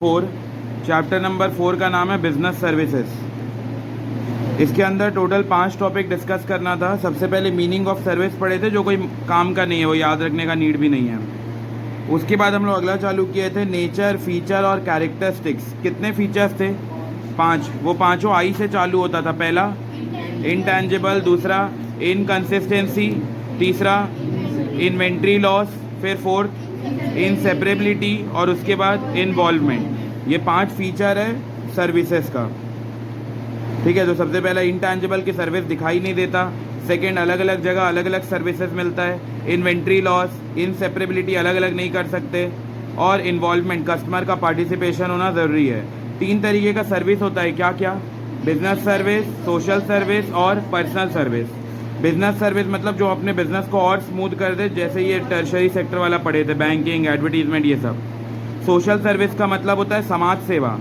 4। Chapter number 4 का नाम है बिजनेस सर्विसेज। इसके अंदर टोटल 5 टॉपिक डिस्कस करना था। सबसे पहले मीनिंग ऑफ सर्विस पढ़े थे, जो कोई काम का नहीं है, वो याद रखने का नीड भी नहीं है। उसके बाद हम लोग अगला चालू किए थे नेचर, फीचर और कैरेक्टरिस्टिक्स। कितने फीचर्स थे? 5। वो पांचों आई से चालू होता था। पहला इनटैंजिबल, दूसरा इनकंसिस्टेंसी, तीसरा इन्वेंट्री लॉस, फिर फोर्थ इनसेपरेबिलिटी और उसके बाद इन्वॉल्वमेंट। ये 5 फीचर है सर्विसेज का। ठीक है, तो सबसे पहला इनटैंजिबल की सर्विस दिखाई नहीं देता। सेकेंड, अलग अलग जगह अलग अलग सर्विसेज मिलता है। इन्वेंट्री लॉस, इनसेपरेबिलिटी अलग अलग नहीं कर सकते। और इन्वॉल्वमेंट, कस्टमर का पार्टिसिपेशन होना ज़रूरी है। 3 तरीके का सर्विस होता है। क्या क्या? बिजनेस सर्विस, सोशल सर्विस और पर्सनल सर्विस। बिजनेस सर्विस मतलब जो अपने बिजनेस को और स्मूथ कर दे, जैसे ये टर्शरी सेक्टर वाला पढ़े थे, बैंकिंग, एडवर्टीजमेंट, ये सब। सोशल सर्विस का मतलब होता है समाज सेवा।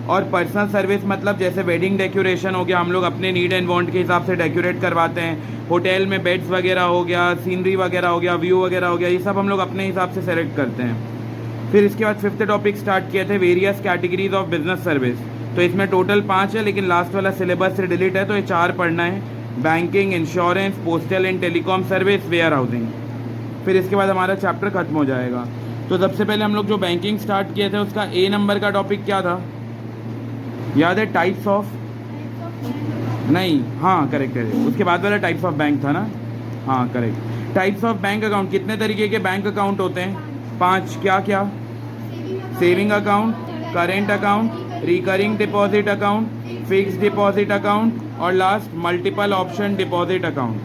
और पर्सनल सर्विस मतलब जैसे वेडिंग डेकोरेशन हो गया, हम लोग अपने नीड एंड वांट के हिसाब से डेकोरेट करवाते हैं। होटल में बेड्स वगैरह हो गया, सीनरी वगैरह हो गया, व्यू वगैरह हो गया, ये सब हम लोग अपने हिसाब से सेलेक्ट करते हैं। फिर इसके बाद 5th टॉपिक स्टार्ट किए थे various categories of business service. तो इसमें टोटल 5 है, लेकिन लास्ट वाला सिलेबस से डिलीट है, तो ये 4 पढ़ना है। Banking, insurance, postal and telecom service, warehousing. फिर इसके बाद हमारा चैप्टर खत्म हो जाएगा। तो सबसे पहले हम लोग जो बैंकिंग स्टार्ट किए थे, उसका A नंबर का टॉपिक क्या था? याद है? टाइप्स ऑफ, नहीं, हाँ करेक्ट है। उसके बाद वाला टाइप्स ऑफ बैंक था ना? हाँ correct. Types of bank account, कितने तरीके के बैंक अकाउंट होते हैं? 5। क्या क्या? Saving account, current account, recurring deposit account, fixed deposit account और last multiple option deposit account.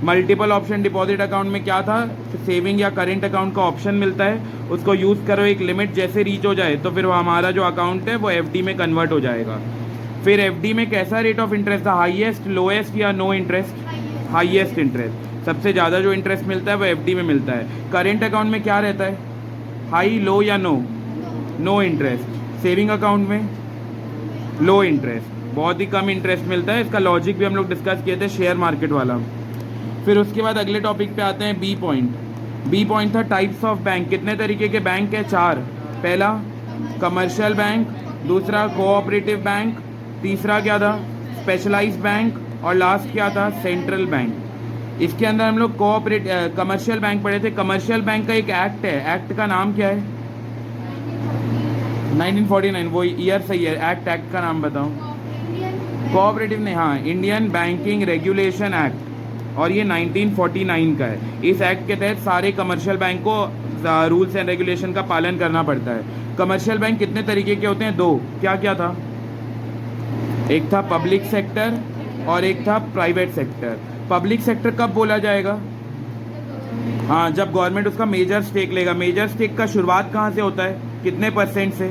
Multiple option deposit account में क्या था? सेविंग या करेंट अकाउंट का ऑप्शन मिलता है, उसको यूज़ करो, एक लिमिट जैसे रीच हो जाए तो फिर वो हमारा जो अकाउंट है वो FD में कन्वर्ट हो जाएगा। फिर FD में कैसा रेट ऑफ इंटरेस्ट था? हाईएस्ट, लोएस्ट या नो इंटरेस्ट? Highest interest. सबसे ज़्यादा जो इंटरेस्ट मिलता है वो FD में मिलता है। करेंट अकाउंट में क्या रहता है? हाई, लो या no? No interest. Saving account में लो इंटरेस्ट, बहुत ही कम इंटरेस्ट मिलता है। इसका लॉजिक भी हम लोग डिस्कस किए थे, शेयर मार्केट वाला। फिर उसके बाद अगले टॉपिक पे आते हैं B पॉइंट। B पॉइंट था टाइप्स ऑफ बैंक। कितने तरीके के बैंक है? 4। पहला कमर्शियल बैंक, दूसरा कोऑपरेटिव बैंक, तीसरा क्या था? स्पेशलाइज्ड बैंक और लास्ट क्या था? Central bank. इसके अंदर हम लोग कमर्शियल बैंक पढ़े थे। कमर्शियल बैंक का एक एक्ट है, एक्ट का नाम क्या है? 1949, वो ईयर सही है। एक्ट का नाम बताओ। कोऑपरेटिव नहीं, हाँ, इंडियन बैंकिंग रेगुलेशन एक्ट, और ये 1949 का है। इस एक्ट के तहत सारे कमर्शियल बैंक को रूल्स एंड रेगुलेशन का पालन करना पड़ता है। कमर्शियल बैंक कितने तरीके के होते हैं? 2। क्या क्या था? एक था पब्लिक सेक्टर और एक था प्राइवेट सेक्टर। पब्लिक सेक्टर कब बोला जाएगा? हाँ, जब गवर्नमेंट उसका मेजर स्टेक लेगा। मेजर स्टेक का शुरुआत कहाँ से होता है? कितने परसेंट से?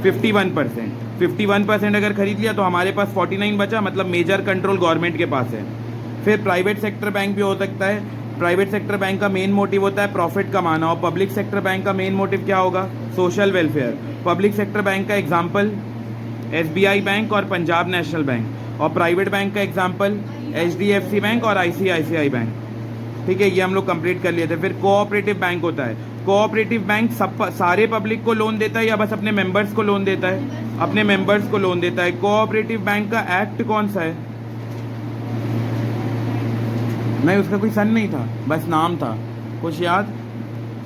51%। 51% अगर खरीद लिया तो हमारे पास 49 बचा, मतलब मेजर कंट्रोल गवर्नमेंट के पास है। फिर प्राइवेट सेक्टर बैंक भी हो सकता है। प्राइवेट सेक्टर बैंक का मेन मोटिव होता है प्रॉफिट कमाना, और पब्लिक सेक्टर बैंक का मेन मोटिव क्या होगा? Social welfare. Public sector bank का एग्जाम्पल SBI बैंक और पंजाब नेशनल बैंक, और प्राइवेट बैंक का एग्जाम्पल HDFC बैंक और ICICI बैंक। ठीक है, ये हम लोग कंप्लीट कर लिए थे। फिर कोऑपरेटिव बैंक होता है। कोऑपरेटिव बैंक सारे पब्लिक को लोन देता है या बस अपने मेंबर्स को लोन देता है? अपने मेंबर्स को लोन देता है। कोऑपरेटिव बैंक का एक्ट कौन सा है? नहीं, उसका कोई सन नहीं था, बस नाम था। कुछ याद?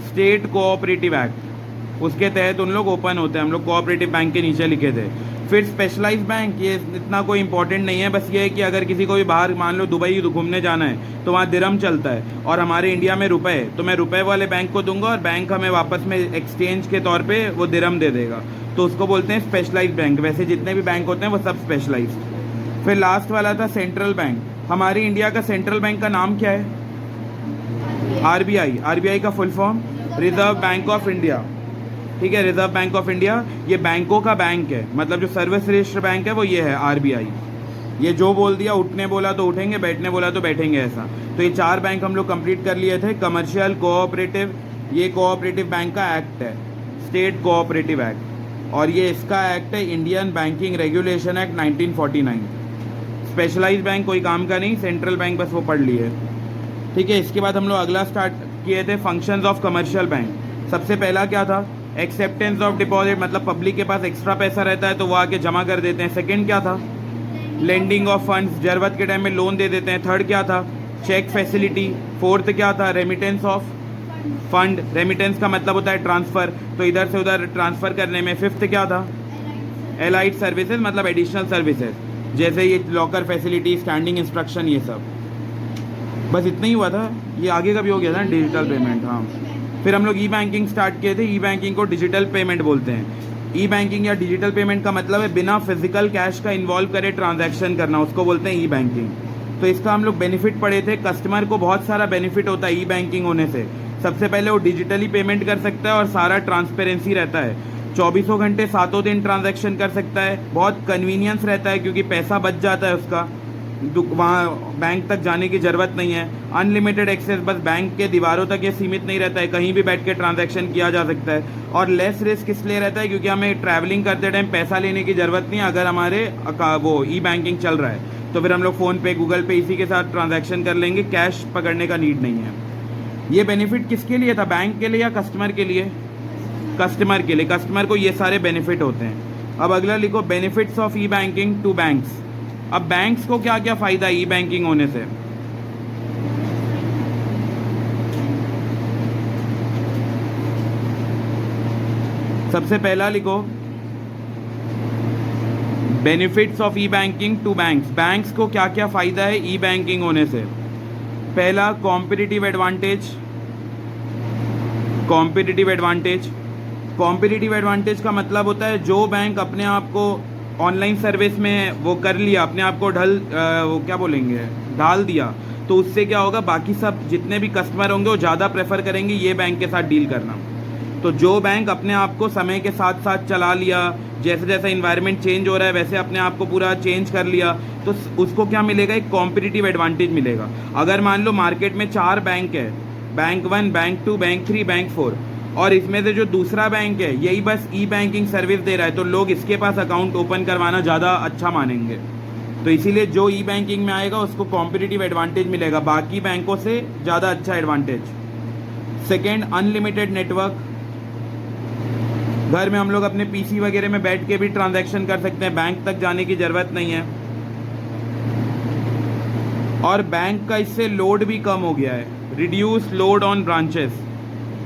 स्टेट कोऑपरेटिव एक्ट, उसके तहत उन लोग ओपन होते हैं। हम लोग कोऑपरेटिव बैंक के नीचे लिखे थे। फिर स्पेशलाइज्ड बैंक, ये इतना कोई इंपॉर्टेंट नहीं है, बस ये है कि अगर किसी को भी बाहर मान लो दुबई घूमने जाना है तो वहाँ दिरहम चलता है और हमारे इंडिया में रुपए है, तो मैं रुपए वाले बैंक को दूंगा और बैंक हमें वापस में एक्सचेंज के तौर पे वो दिरहम दे देगा, तो उसको बोलते हैं स्पेशलाइज्ड बैंक। वैसे जितने भी बैंक होते हैं वो सब स्पेशलाइज्ड। फिर लास्ट वाला था सेंट्रल बैंक। हमारे इंडिया का सेंट्रल बैंक का नाम क्या है? RBI। RBI का full form reserve bank of India. ठीक है, रिजर्व बैंक ऑफ इंडिया, ये बैंकों का बैंक है, मतलब जो सर्विस रजिस्टर बैंक है वो ये है RBI। ये जो बोल दिया, उठने बोला तो उठेंगे, बैठने बोला तो बैठेंगे, ऐसा। तो ये 4 बैंक हम लोग कंप्लीट कर लिए थे। कमर्शियल, कोऑपरेटिव, ये कोऑपरेटिव बैंक का एक्ट है, स्टेट कोऑपरेटिव एक्ट, और ये इसका एक्ट है Indian banking regulation act 1949। Specialized bank कोई काम का नहीं, सेंट्रल बैंक बस वो पढ़ लिए। ठीक है, इसके बाद हम लोग अगला स्टार्ट किए थे फंक्शंस ऑफ कमर्शियल बैंक। सबसे पहला क्या था? एक्सेप्टेंस ऑफ डिपॉजिट मतलब पब्लिक के पास एक्स्ट्रा पैसा रहता है तो वो आके जमा कर देते हैं। सेकंड क्या था? लेंडिंग ऑफ फंड्स, ज़रूरत के टाइम में लोन दे देते हैं। थर्ड क्या था? Check facility. फोर्थ क्या था? रेमिटेंस ऑफ फंड, रेमिटेंस का मतलब होता है ट्रांसफ़र, तो इधर से उधर ट्रांसफ़र करने में। फिफ्थ क्या था? एलाइड सर्विसेज मतलब एडिशनल सर्विसेज, जैसे ये लॉकर फैसिलिटी, स्टैंडिंग इंस्ट्रक्शन, ये सब। बस इतना ही हुआ था। ये आगे का भी हो गया था डिजिटल पेमेंट। हाँ, फिर हम लोग ई बैंकिंग स्टार्ट किए थे। ई बैंकिंग को डिजिटल पेमेंट बोलते हैं। ई बैंकिंग या डिजिटल पेमेंट का मतलब है बिना फिजिकल कैश का इन्वॉल्व करे ट्रांजैक्शन करना, उसको बोलते हैं ई बैंकिंग। तो इसका हम लोग बेनिफिट पढ़े थे। कस्टमर को बहुत सारा बेनिफिट होता है ई बैंकिंग होने से। सबसे पहले वो डिजिटली पेमेंट कर सकता है और सारा ट्रांसपेरेंसी रहता है। 24 घंटे 7 दिन ट्रांजैक्शन कर सकता है। बहुत कन्वीनियंस रहता है क्योंकि पैसा बच जाता है उसका, वहाँ बैंक तक जाने की ज़रूरत नहीं है। अनलिमिटेड एक्सेस, बस बैंक के दीवारों तक ये सीमित नहीं रहता है, कहीं भी बैठ के ट्रांजैक्शन किया जा सकता है। और लेस रिस्क इसलिए रहता है क्योंकि हमें ट्रैवलिंग करते टाइम पैसा लेने की ज़रूरत नहीं है। अगर हमारे वो ई बैंकिंग चल रहा है तो फिर हम लोग फ़ोन पे, गूगल पे इसी के साथ ट्रांजैक्शन कर लेंगे, कैश पकड़ने का नीड नहीं है। ये बेनिफिट किसके लिए था? बैंक के लिए या कस्टमर के लिए? कस्टमर के लिए। कस्टमर को ये सारे बेनिफिट होते हैं। अब अगला लिखो, benefits of e banking to banks. अब बैंक्स को क्या क्या फ़ायदा है ई बैंकिंग होने से? सबसे पहला लिखो, benefits of e banking to banks. Banks को क्या क्या फ़ायदा है ई बैंकिंग होने से? पहला, competitive advantage. Competitive advantage, competitive advantage का मतलब होता है जो बैंक अपने आप को ऑनलाइन सर्विस में वो कर लिया, अपने आप को वो क्या बोलेंगे, ढाल दिया, तो उससे क्या होगा, बाकी सब जितने भी कस्टमर होंगे वो ज़्यादा प्रेफर करेंगे ये बैंक के साथ डील करना। तो जो बैंक अपने आप को समय के साथ साथ चला लिया, जैसे जैसे इन्वायरमेंट चेंज हो रहा है वैसे अपने आप को पूरा चेंज कर लिया, तो उसको क्या मिलेगा? एक कॉम्पिटिटिव एडवांटेज मिलेगा। अगर मान लो मार्केट में 4 बैंक है, बैंक 1, बैंक 2, बैंक 3, बैंक 4, और इसमें से जो दूसरा बैंक है यही बस ई बैंकिंग सर्विस दे रहा है, तो लोग इसके पास अकाउंट ओपन करवाना ज़्यादा अच्छा मानेंगे। तो इसीलिए जो ई बैंकिंग में आएगा उसको कॉम्पिटिटिव एडवांटेज मिलेगा, बाकी बैंकों से ज़्यादा अच्छा एडवांटेज। Second, unlimited network. घर में हम लोग अपने पीसी वगैरह में बैठ के भी ट्रांजैक्शन कर सकते हैं, बैंक तक जाने की ज़रूरत नहीं है। और बैंक का इससे लोड भी कम हो गया है, रिड्यूस लोड ऑन ब्रांचेस।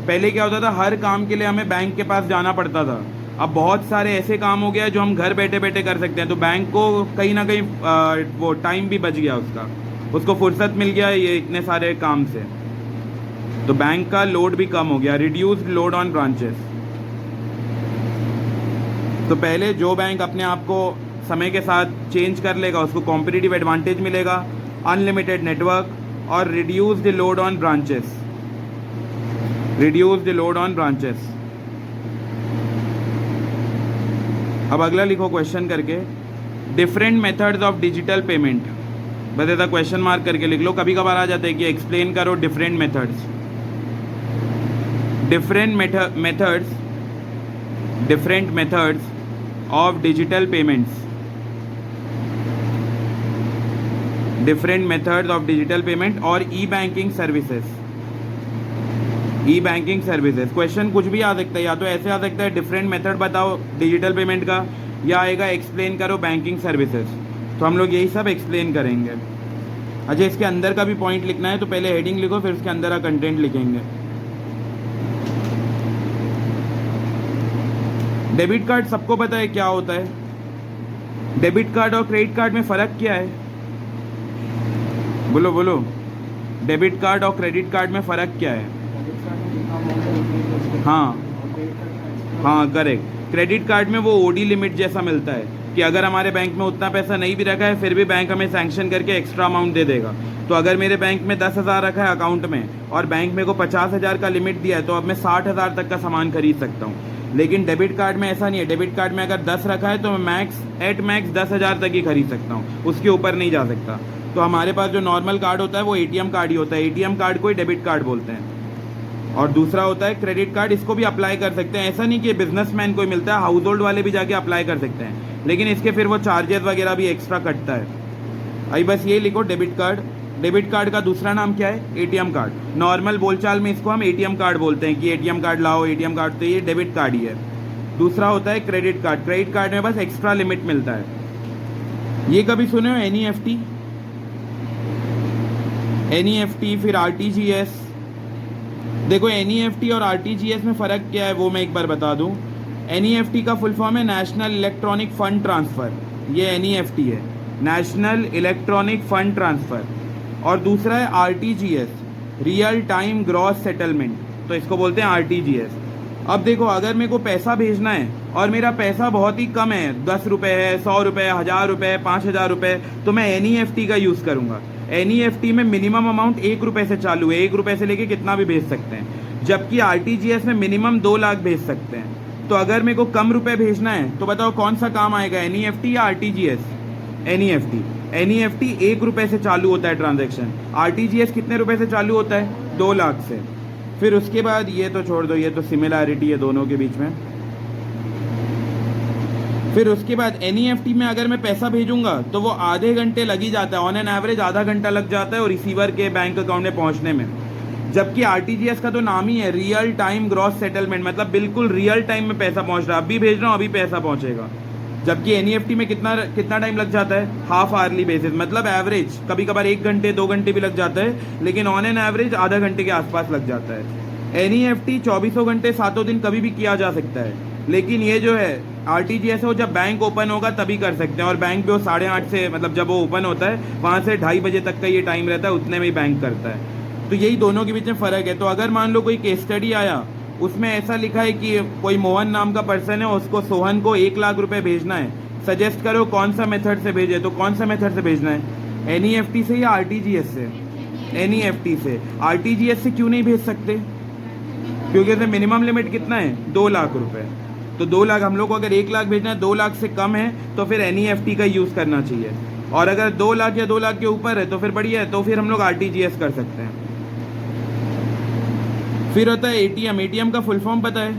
पहले क्या होता था, हर काम के लिए हमें बैंक के पास जाना पड़ता था। अब बहुत सारे ऐसे काम हो गया है जो हम घर बैठे बैठे कर सकते हैं, तो बैंक को कहीं ना कहीं वो टाइम भी बच गया उसका, उसको फुर्सत मिल गया ये इतने सारे काम से, तो बैंक का लोड भी कम हो गया, रिड्यूस्ड लोड ऑन ब्रांचेस। तो पहले जो बैंक अपने आप को समय के साथ चेंज कर लेगा उसको कॉम्पिटिटिव एडवांटेज मिलेगा, अनलिमिटेड नेटवर्क और reduced load on branches, reduce the load on branches. अब अगला लिखो क्वेश्चन करके, different methods of digital payment. बस ऐसा क्वेश्चन मार्क करके लिख लो, कभी कभार आ जाता है कि एक्सप्लेन करो different methods. Different methods of digital payments, different methods of digital payment और ई बैंकिंग सर्विसेज। ई बैंकिंग सर्विसेज क्वेश्चन कुछ भी आ सकता है, या तो ऐसे आ सकता है डिफरेंट मेथड बताओ डिजिटल पेमेंट का, या आएगा एक्सप्लेन करो बैंकिंग सर्विसेज। तो हम लोग यही सब एक्सप्लेन करेंगे। अच्छा, इसके अंदर का भी पॉइंट लिखना है तो पहले हेडिंग लिखो, फिर उसके अंदर का कंटेंट लिखेंगे। डेबिट कार्ड सबको पता है क्या होता है? डेबिट कार्ड और क्रेडिट कार्ड में फ़र्क क्या है? बोलो बोलो, डेबिट कार्ड और क्रेडिट कार्ड में फ़र्क क्या है? हाँ करेक्ट। क्रेडिट कार्ड में वो ओडी लिमिट जैसा मिलता है कि अगर हमारे बैंक में उतना पैसा नहीं भी रखा है फिर भी बैंक हमें सैंक्शन करके एक्स्ट्रा अमाउंट दे देगा। तो अगर मेरे बैंक में 10,000 रखा है अकाउंट में और बैंक मेरे को 50,000 का लिमिट दिया है, तो अब मैं 60,000 तक का सामान खरीद सकता हूँ। लेकिन डेबिट कार्ड में ऐसा नहीं है। डेबिट कार्ड में अगर 10 रखा है तो मैं मैक्स 10,000 तक ही खरीद सकता हूँ, उसके ऊपर नहीं जा सकता। तो हमारे पास जो नॉर्मल कार्ड होता है वो एटीएम कार्ड ही होता है, एटीएम कार्ड को ही डेबिट कार्ड बोलते हैं। और दूसरा होता है क्रेडिट कार्ड, इसको भी अप्लाई कर सकते हैं। ऐसा नहीं कि बिजनेसमैन को ही मिलता है, हाउस होल्ड वाले भी जाके अप्लाई कर सकते हैं, लेकिन इसके फिर वो चार्जेस वगैरह भी एक्स्ट्रा कटता है। अभी बस ये लिखो, डेबिट कार्ड डेबिट कार्ड का दूसरा नाम क्या है? ATM card. नॉर्मल बोलचाल में इसको हम एटीएम कार्ड बोलते हैं कि एटीएम कार्ड लाओ, एटीएम कार्ड, तो ये डेबिट कार्ड ही है। दूसरा होता है क्रेडिट कार्ड। क्रेडिट कार्ड में बस एक्स्ट्रा लिमिट मिलता है। ये कभी सुने हो एनईएफटी? एनईएफटी, फिर आरटीजीएस। देखो एनईएफटी और आरटीजीएस में फ़र्क क्या है वो मैं एक बार बता दूं। एनईएफटी का फुल फॉर्म है नेशनल इलेक्ट्रॉनिक फंड ट्रांसफ़र, ये एनईएफटी है, नेशनल इलेक्ट्रॉनिक फंड ट्रांसफ़र। और दूसरा है RTGS, real time gross settlement, तो इसको बोलते हैं आरटीजीएस। अब देखो अगर मेरे को पैसा भेजना है और मेरा पैसा बहुत ही कम है, 10 रुपये है, 100 रुपये, 1000 रुपये, 5000 रुपये, तो मैं एनईएफटी का यूज़ करूँगा। एनईएफटी में मिनिमम अमाउंट 1 रुपये से चालू है, 1 रुपये से लेके कितना भी भेज सकते हैं, जबकि आरटीजीएस में मिनिमम 2 लाख भेज सकते हैं। तो अगर मेरे को कम रुपए भेजना है तो बताओ कौन सा काम आएगा, एनईएफटी या आरटीजीएस? एनईएफटी। एनईएफटी 1 रुपये से चालू होता है ट्रांजैक्शन, आरटीजीएस कितने रुपए से चालू होता है? 2 लाख से। फिर उसके बाद ये तो छोड़ दो, ये तो सिमिलैरिटी है दोनों के बीच में। फिर उसके बाद एनईएफटी में अगर मैं पैसा भेजूंगा तो वो आधे घंटे लग ही जाता है, ऑन एन एवरेज आधा घंटा लग जाता है और रिसीवर के बैंक अकाउंट में पहुंचने में। जबकि आरटीजीएस का तो नाम ही है रियल टाइम ग्रॉस सेटलमेंट, मतलब बिल्कुल रियल टाइम में पैसा पहुंच रहा है, अभी भेज रहा हूँ अभी पैसा पहुंचेगा। जबकि एनईएफटी में कितना टाइम लग जाता है? हाफ आवरली बेसिस, मतलब एवरेज कभी कभार 1 घंटे 2 घंटे भी लग जाता है, लेकिन ऑन एन एवरेज आधा घंटे के आसपास लग जाता है। एनईएफटी 24 घंटे 7 दिन कभी भी किया जा सकता है, लेकिन ये जो है आरटीजीएस है वो जब बैंक ओपन होगा तभी कर सकते हैं, और बैंक भी वो 8:30 से, मतलब जब वो ओपन होता है वहाँ से 2:30 बजे तक का ये टाइम रहता है, उतने में ही बैंक करता है। तो यही दोनों के बीच में फ़र्क है। तो अगर मान लो कोई केस स्टडी आया, उसमें ऐसा लिखा है कि कोई मोहन नाम का पर्सन है, उसको सोहन को 1 लाख रुपए भेजना है, सजेस्ट करो कौन सा मेथड से भेजे, तो कौन सा मेथड से भेजना है? एनईएफटी से या आरटीजीएस से? एनईएफटी से। आरटीजीएस से क्यों नहीं भेज सकते? क्योंकि इसमें मिनिमम लिमिट कितना है? 2 लाख रुपए। तो 2 लाख, हम लोग को अगर 1 लाख भेजना है, 2 लाख से कम है तो फिर एनईएफटी का यूज़ करना चाहिए, और अगर 2 लाख या 2 लाख के ऊपर है तो फिर बढ़िया है, तो फिर हम लोग आरटीजीएस कर सकते हैं। फिर होता है एटीएम। एटीएम का फुल फॉर्म पता है?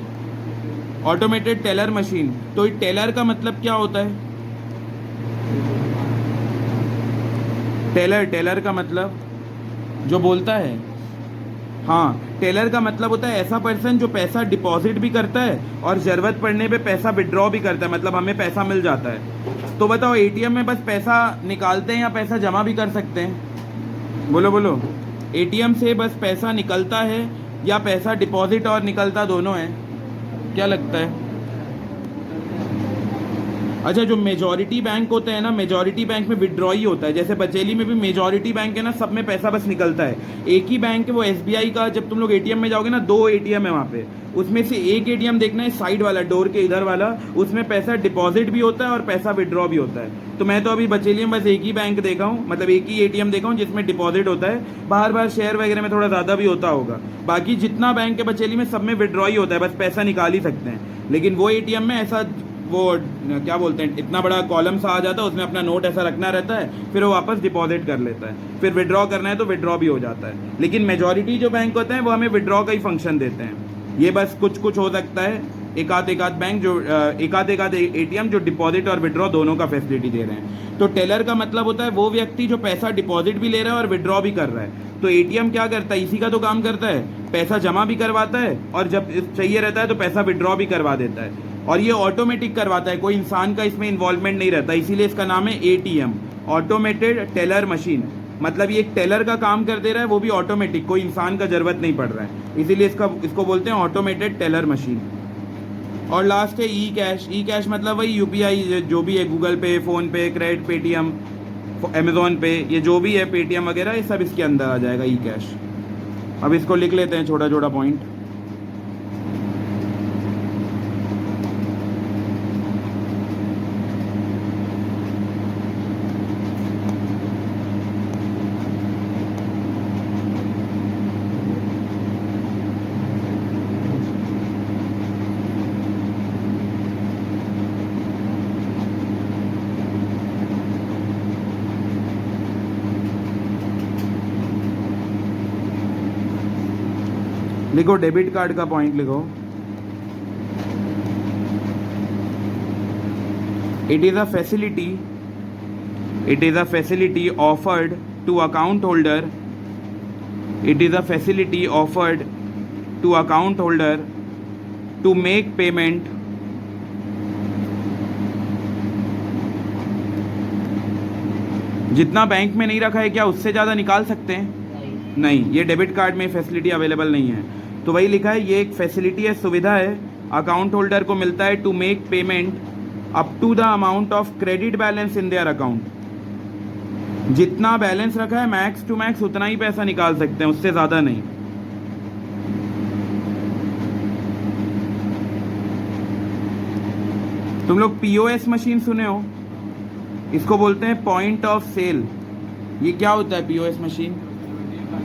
Automated teller machine. तो टेलर का मतलब क्या होता है? टेलर का मतलब जो बोलता है, हाँ, टेलर का मतलब होता है ऐसा पर्सन जो पैसा डिपॉजिट भी करता है और ज़रूरत पड़ने पे पैसा विड्रॉ भी करता है, मतलब हमें पैसा मिल जाता है। तो बताओ एटीएम में बस पैसा निकालते हैं या पैसा जमा भी कर सकते हैं? बोलो बोलो। एटीएम से बस पैसा निकलता है या पैसा डिपॉजिट और निकलता दोनों है? क्या लगता है? अच्छा, जो मेजॉरिटी बैंक होते हैं ना, मेजॉरिटी बैंक में विड्रॉ ही होता है। जैसे बचेली में भी मेजॉरिटी बैंक है ना, सब में पैसा बस निकलता है। एक ही बैंक है वो एसबीआई का, जब तुम लोग एटीएम में जाओगे ना, 2 एटीएम है वहाँ पे, उसमें से एक एटीएम देखना है साइड वाला, डोर के इधर वाला, उसमें पैसा डिपॉजिट भी होता है और पैसा विड्रॉ भी होता है। तो मैं तो अभी बचेली में बस एक ही बैंक देखा हूँ, मतलब एक ही एटीएम देखा हूँ जिसमें डिपॉजिट होता है। बाहर बाहर शेयर वगैरह में थोड़ा ज़्यादा भी होता होगा, बाकी जितना बैंक है बचेली में सब में विड्रॉ ही होता है, बस पैसा निकाल ही सकते हैं। लेकिन वो एटीएम में ऐसा, वो क्या बोलते हैं, इतना बड़ा कॉलम सा आ जाता है, उसमें अपना नोट ऐसा रखना रहता है, फिर वो वापस डिपॉजिट कर लेता है, फिर विड्रॉ करना है तो विड्रॉ भी हो जाता है। लेकिन मेजॉरिटी जो बैंक होते हैं वो हमें विड्रॉ का ही फंक्शन देते हैं। ये बस कुछ कुछ हो सकता है, एक आध बैंक जो एक आध एटीएम जो डिपॉजिट और विड्रॉ दोनों का फैसिलिटी दे रहे हैं। तो टेलर का मतलब होता है वो व्यक्ति जो पैसा डिपॉजिट भी ले रहा है और विड्रॉ भी कर रहा है। तो एटीएम क्या करता है? इसी का तो काम करता है, पैसा जमा भी करवाता है और जब चाहिए रहता है तो पैसा विड्रॉ भी करवा देता है, और ये ऑटोमेटिक करवाता है, कोई इंसान का इसमें इन्वॉल्वमेंट नहीं रहता, इसीलिए इसका नाम है एटीएम, ऑटोमेटेड टेलर मशीन। मतलब ये एक टेलर का काम कर दे रहा है, वो भी ऑटोमेटिक, कोई इंसान का जरूरत नहीं पड़ रहा है, इसीलिए इसको बोलते हैं ऑटोमेटेड टेलर मशीन। और लास्ट है ई कैश। ई कैश मतलब वही यूपीआई जो भी है, गूगल पे, फ़ोन पे, क्रेडिट, पेटीएम, अमेज़ॉन पे, ये जो भी है पेटीएम वगैरह, ये सब इसके अंदर आ जाएगा ई कैश। अब इसको लिख लेते हैं छोटा छोटा पॉइंट। लिखो डेबिट कार्ड का पॉइंट लिखो। It is a facility offered to account holder. It is a facility offered to account holder to make payment जितना बैंक में नहीं रखा है क्या उससे ज़्यादा निकाल सकते हैं? नहीं, ये डेबिट कार्ड में फैसिलिटी अवेलेबल नहीं है। तो वही लिखा है, ये एक फैसिलिटी है, सुविधा है, अकाउंट होल्डर को मिलता है to make payment up to the amount of credit balance in their account. जितना बैलेंस रखा है मैक्स टू मैक्स उतना ही पैसा निकाल सकते हैं, उससे ज़्यादा नहीं। तुम लोग पीओएस मशीन सुने हो, इसको बोलते हैं पॉइंट ऑफ सेल। ये क्या होता है पीओएस मशीन?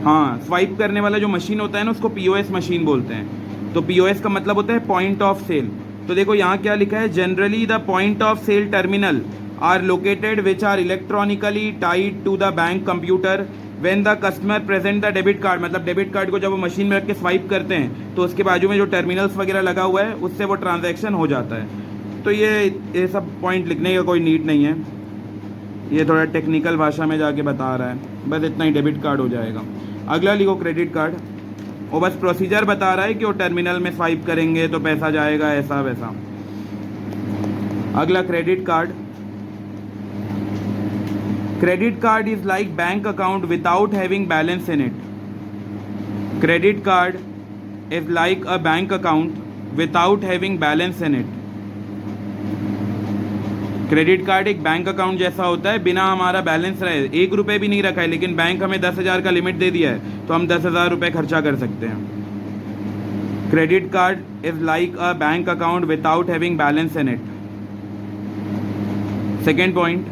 हाँ, स्वाइप करने वाला जो मशीन होता है ना उसको पीओएस मशीन बोलते हैं। तो पीओएस का मतलब होता है पॉइंट ऑफ सेल। तो देखो यहाँ क्या लिखा है, generally the point of sale terminal are located which are electronically tied to the bank computer when the customer present the debit card. मतलब डेबिट कार्ड को जब वो मशीन में रख के स्वाइप करते हैं तो उसके बाजू में जो टर्मिनल्स वगैरह लगा हुआ है उससे वो ट्रांजैक्शन हो जाता है। तो ये सब पॉइंट लिखने का कोई नीड नहीं है, ये थोड़ा टेक्निकल भाषा में जाके बता रहा है, बस इतना ही डेबिट कार्ड हो जाएगा। अगला लिखो क्रेडिट कार्ड, वो बस प्रोसीजर बता रहा है कि वो टर्मिनल में स्वाइप करेंगे तो पैसा जाएगा ऐसा वैसा। अगला credit card, credit card is like bank account without having balance in it. Credit card is like a bank account without having balance in it. Credit card एक बैंक अकाउंट जैसा होता है, बिना हमारा बैलेंस रहे, 1 रुपये भी नहीं रखा है लेकिन बैंक हमें 10,000 का लिमिट दे दिया है तो हम 10,000 रुपये खर्चा कर सकते हैं। Credit card is like a bank account without having balance in it. Second point,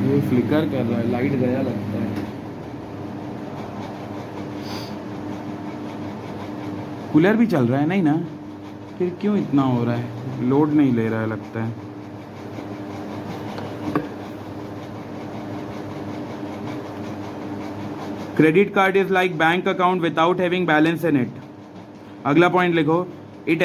ये फ्लिकर कर रहा है, लाइट गया लगता है। कूलर भी चल रहा है नहीं ना, फिर क्यों इतना हो रहा है? लोड नहीं ले रहा है लगता है। Credit card is like bank account without having balance in it. अगला पॉइंट लिखो, it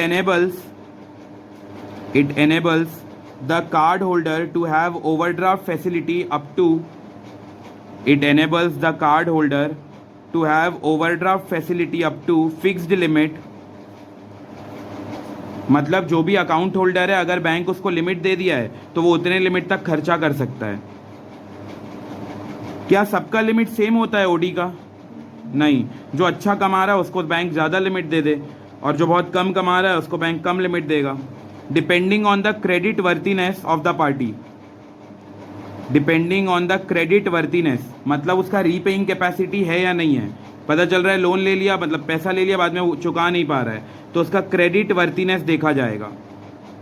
enables the card holder to have overdraft facility up to, it enables the card holder to have overdraft facility up to fixed limit। मतलब जो भी account holder है अगर bank उसको limit दे दिया है तो वो उतने लिमिट तक खर्चा कर सकता है। क्या सबका लिमिट सेम होता है ओडी का? नहीं, जो अच्छा कमा रहा है उसको बैंक ज़्यादा लिमिट दे दे और जो बहुत कम कमा रहा है उसको बैंक कम लिमिट देगा, depending on the credit worthiness of the party. Depending on the credit worthiness मतलब उसका रीपेइंग कैपेसिटी है या नहीं है। पता चल रहा है लोन ले लिया, मतलब पैसा ले लिया, बाद में वो चुका नहीं पा रहा है, तो उसका क्रेडिट वर्दीनेस देखा जाएगा,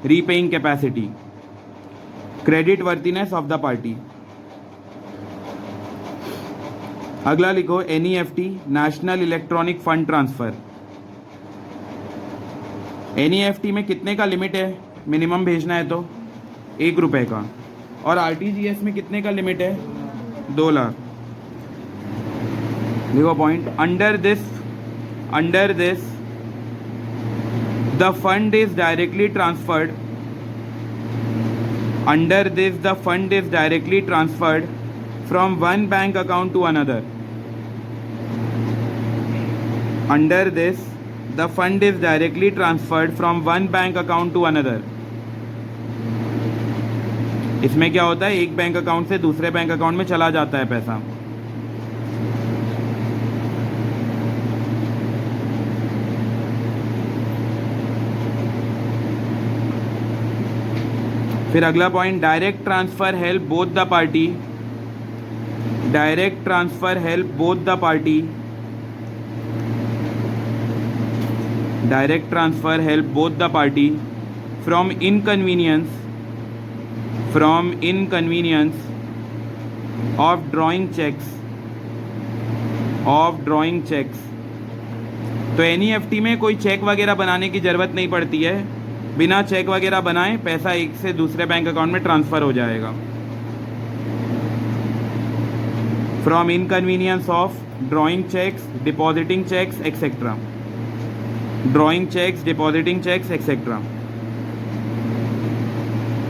repaying capacity, credit worthiness of the party. अगला लिखो, NEFT, national electronic fund transfer. NEFT में कितने का लिमिट है मिनिमम भेजना है? तो 1 रुपये का। और आरटीजीएस में कितने का लिमिट है? 2 लाख। देखो point, under this the fund is directly transferred, under this the fund is directly transferred from one bank account to another. Under this the fund is directly transferred from one bank account to another. इसमें क्या होता है, एक bank account से दूसरे bank account में चला जाता है पैसा। फिर अगला point, direct transfer help both the party, direct transfer help both the party, direct transfer help both the party from inconvenience of drawing cheques. तो एनईएफटी में कोई चेक वगैरह बनाने की ज़रूरत नहीं पड़ती है, बिना चेक वगैरह बनाए पैसा एक से दूसरे बैंक अकाउंट में ट्रांसफ़र हो जाएगा। From inconvenience of drawing cheques, depositing cheques etcetera, drawing cheques, depositing cheques etcetera.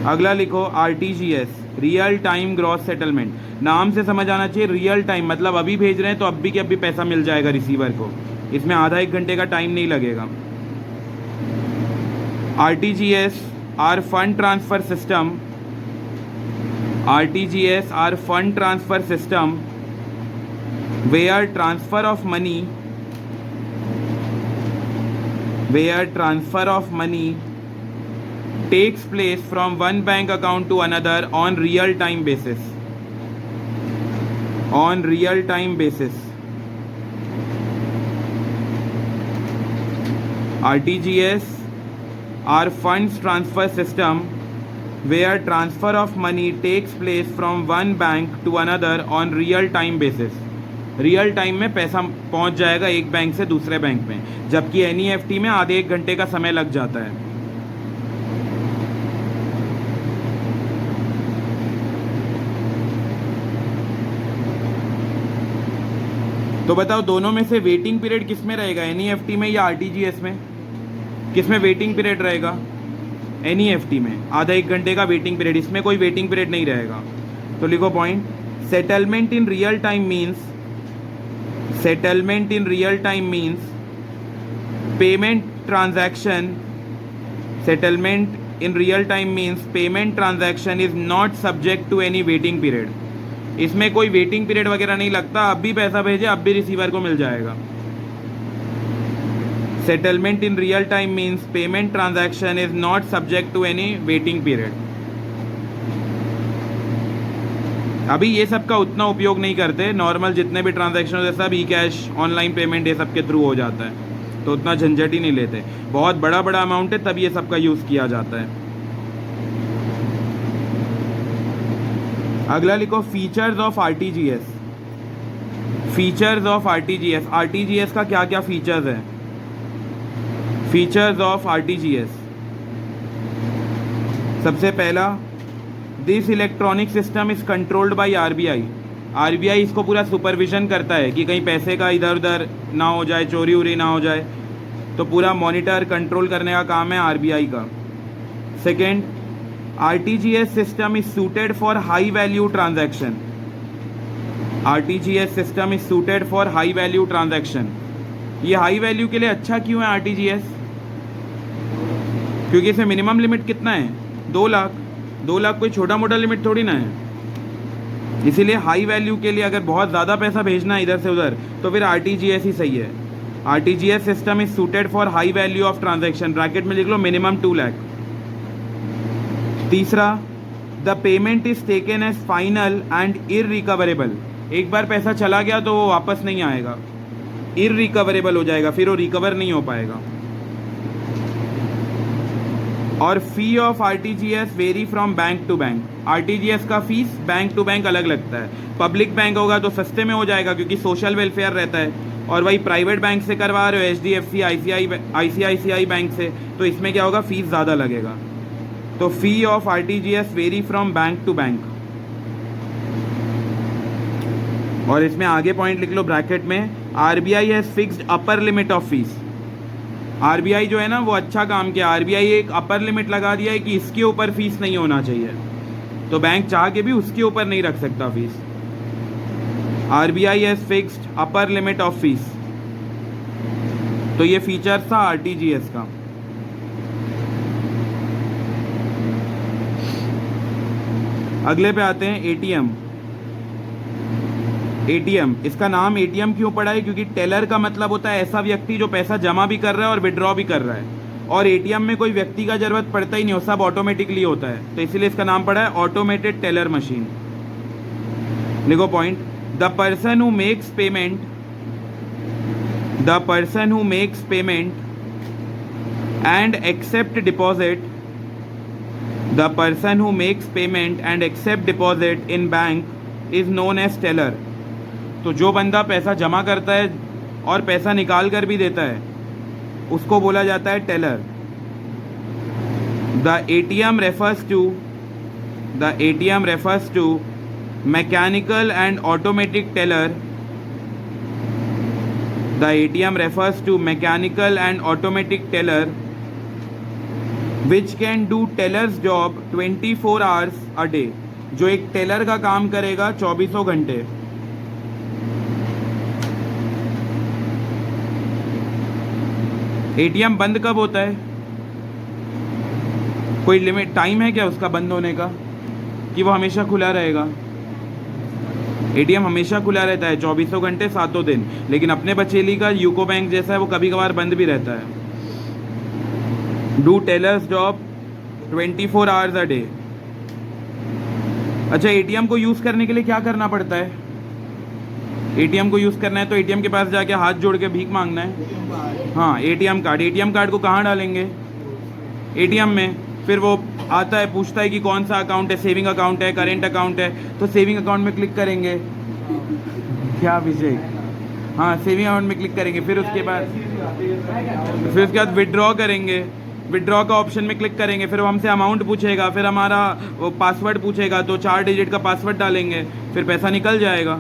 अगला लिखो RTGS, real time gross settlement. नाम से समझ आना चाहिए, रियल टाइम मतलब अभी भेज रहे हैं तो अभी के अभी पैसा मिल जाएगा रिसीवर को, इसमें आधा एक घंटे का टाइम नहीं लगेगा। RTGS are fund transfer system, RTGS are fund transfer system where transfer of money takes place from one bank account to another on real time basis. RTGS are funds transfer system where transfer of money takes place from one bank to another on real time basis. Real time में पैसा पहुंच जाएगा एक bank से दूसरे bank में, जबकि NEFT में आधे एक घंटे का समय लग जाता है। तो बताओ दोनों में से वेटिंग पीरियड किस में रहेगा, NEFT में या RTGS में? किस में वेटिंग पीरियड रहेगा? NEFT में आधा एक घंटे का वेटिंग पीरियड, इसमें कोई वेटिंग पीरियड नहीं रहेगा। तो लिखो point, settlement in real time means payment transaction is not subject to any waiting period. इसमें कोई वेटिंग पीरियड वगैरह नहीं लगता, अब भी पैसा भेजे अब भी रिसीवर को मिल जाएगा। Settlement in real time means payment transaction is not subject to any waiting period. अभी ये सब का उतना उपयोग नहीं करते, नॉर्मल जितने भी ट्रांजैक्शन होते सब ई कैश, ऑनलाइन पेमेंट ये सब के थ्रू हो जाता है, तो उतना झंझट ही नहीं लेते। बहुत बड़ा बड़ा अमाउंट है तब ये सब का यूज़ किया जाता है। अगला लिखो फीचर्स ऑफ RTGS। RTGS का क्या क्या फीचर्स है? फीचर्स ऑफ RTGS, सबसे पहला, this electronic system is controlled by RBI इसको पूरा सुपरविजन करता है कि कहीं पैसे का इधर उधर ना हो जाए, चोरी उरी ना हो जाए, तो पूरा मॉनिटर कंट्रोल करने का काम है RBI का। Second, RTGS system is suited for high value transaction. ये हाई वैल्यू के लिए अच्छा क्यों है RTGS? क्योंकि इसमें मिनिमम लिमिट कितना है? 2 लाख। 2 लाख कोई छोटा मोटा लिमिट थोड़ी ना है, इसीलिए हाई वैल्यू के लिए अगर बहुत ज़्यादा पैसा भेजना है इधर से उधर तो फिर RTGS ही सही है। RTGS system is suited for high value of transaction, bracket में लिख लो मिनिमम 2 लाख। तीसरा, the payment is taken as final and irrecoverable. एक बार पैसा चला गया तो वो वापस नहीं आएगा, इररिकवरेबल हो जाएगा, फिर वो रिकवर नहीं हो पाएगा। और fee of RTGS vary from bank to bank. RTGS का फीस बैंक टू बैंक अलग लगता है। पब्लिक बैंक होगा तो सस्ते में हो जाएगा क्योंकि सोशल वेलफेयर रहता है, और वही प्राइवेट बैंक से करवा रहे हो HDFC, ICICI बैंक से, तो इसमें क्या होगा, फीस ज़्यादा लगेगा। तो fee of RTGS vary from bank to bank. और इसमें आगे पॉइंट लिख लो ब्रैकेट में, RBI has fixed upper limit of fees. RBI जो है ना वो अच्छा काम किया, RBI एक अपर लिमिट लगा दिया है कि इसके ऊपर फीस नहीं होना चाहिए, तो बैंक चाह के भी उसके ऊपर नहीं रख सकता fees. RBI has fixed upper limit of fees. तो ये फीचर था RTGS का। अगले पे आते हैं ATM। इसका नाम ATM क्यों पड़ा है? क्योंकि टेलर का मतलब होता है ऐसा व्यक्ति जो पैसा जमा भी कर रहा है और विड्रॉ भी कर रहा है, और ATM में कोई व्यक्ति का जरूरत पड़ता ही नहीं, वो सब ऑटोमेटिकली होता है, तो इसीलिए इसका नाम पड़ा है ऑटोमेटेड टेलर मशीन। लिखो point, the person who makes payment and accept deposit in bank is known as teller. तो जो बंदा पैसा जमा करता है और पैसा निकाल कर भी देता है उसको बोला जाता है teller. The ATM refers to mechanical and automatic teller। The ATM refers to mechanical and automatic teller which can do tellers job 24 hours a day, जो एक टेलर का काम करेगा 24 घंटे। एटीएम बंद कब होता है? कोई लिमिट टाइम है क्या उसका बंद होने का, कि वो हमेशा खुला रहेगा? एटीएम हमेशा खुला रहता है 24 घंटे 7 दिन, लेकिन अपने बचेली का यूको बैंक जैसा है, वो कभी कभार बंद भी रहता है। Do tellers job 24 hours a day. अच्छा, एटीएम को यूज़ करने के लिए क्या करना पड़ता है? एटीएम को यूज़ करना है तो एटीएम के पास जाके हाथ जोड़ के भीख मांगना है। हाँ, एटीएम कार्ड। एटीएम कार्ड को कहाँ डालेंगे? एटीएम में। फिर वो आता है, पूछता है कि कौन सा अकाउंट है, सेविंग अकाउंट है, करेंट अकाउंट है, तो सेविंग अकाउंट में क्लिक करेंगे। क्या विजय? हाँ, सेविंग अकाउंट में क्लिक करेंगे। फिर उसके बाद विड्रॉ करेंगे। विड्रॉ का ऑप्शन में क्लिक करेंगे, फिर वो हमसे अमाउंट पूछेगा, फिर हमारा वो पासवर्ड पूछेगा, तो 4 डिजिट का पासवर्ड डालेंगे, फिर पैसा निकल जाएगा।